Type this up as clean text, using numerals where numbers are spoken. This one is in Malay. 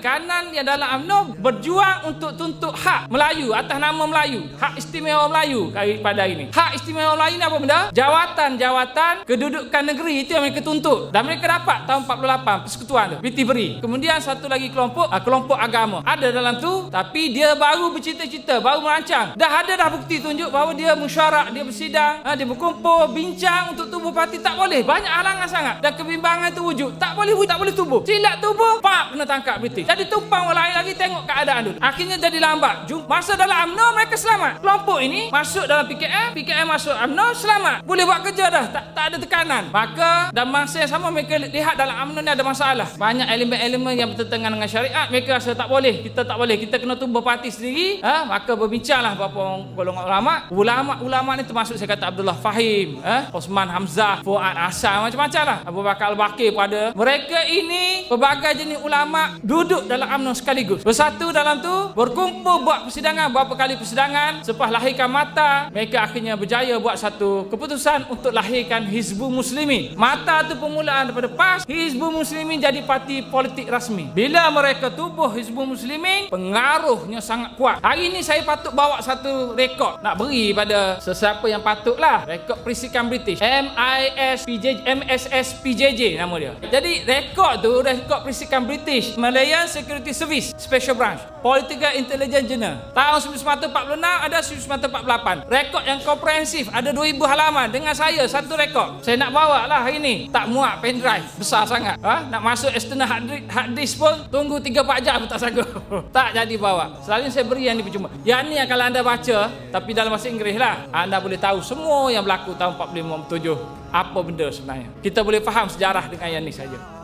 kanan yang dalam UMNO berjuang untuk tuntut hak Melayu atas nama Melayu, hak istimewa Melayu pada ini. Hak istimewa Melayu ni apa benda? Jawatan kedudukan negeri itu yang mereka tuntut, dan mereka dapat tahun 48 persekutuan tu, BT beri. Kemudian satu lagi kelompok agama ada dalam tu, tapi dia baru bercita-cita, baru merancang. Dah ada bukti tunjuk bahawa dia mesyuarat, dia bersidang, dia berkumpul, bincang untuk tubuh parti. Tak boleh, banyak halangan sangat, dan kebimbangan itu wujud. Tak boleh tubuh. Silat tubuh, pak, kena tangkap British. Jadi tumpang orang lain lagi tengok keadaan dulu. Akhirnya jadi lambat. Masa dalam UMNO mereka selamat. Kelompok ini masuk dalam PKM masuk UMNO, selamat. Boleh buat kerja dah, tak ada tekanan. Maka dan masa yang sama mereka lihat dalam UMNO ni ada masalah. Banyak elemen-elemen yang bertentangan dengan syariat. Mereka rasa tak boleh, kita kena tubuh parti sendiri. Maka berbincanglah beberapa golongan ulama ni, termasuk saya kata Abdullah Fahim, Osman Hamzah, Fuad Hasan, macam-macam lah. Abu Bakar Al-Bakir pun ada. Mereka ini pelbagai jenis ulama duduk dalam UMNO sekaligus, bersatu dalam tu, berkumpul buat persidangan, berapa kali persidangan. Selepas lahirkan MATA, mereka akhirnya berjaya buat satu keputusan untuk lahirkan Hizbul Muslimin. MATA tu permulaan daripada PAS, Hizbul Muslimin jadi parti politik rasmi. Bila mereka tubuh Hizbul Muslimin, pengaruhnya sangat kuat. Hari ini saya patut bawa satu rekod nak beri pada sesiapa yang patutlah. Rekod Perisikan British, MSS-PJJ nama dia. Jadi rekod Perisikan British, Malayan Security Service Special Branch, Political Intelligence Journal, tahun 1946 ada 1948. Rekod yang komprehensif, ada 2000 halaman. Dengan saya satu rekod. Saya nak bawa lah hari ni, tak muat pendrive, besar sangat. Nak masuk external hard disk pun tunggu 3-4 jam pun tak sanggup. Tak jadi bawa. Selalunya saya beri yang ni percuma. Yang ni yang kalau anda baca, tapi dalam bahasa Inggeris lah, anda boleh tahu semua yang berlaku tahun 45-47. Apa benda sebenarnya. Kita boleh faham sejarah dengan yang ni saja.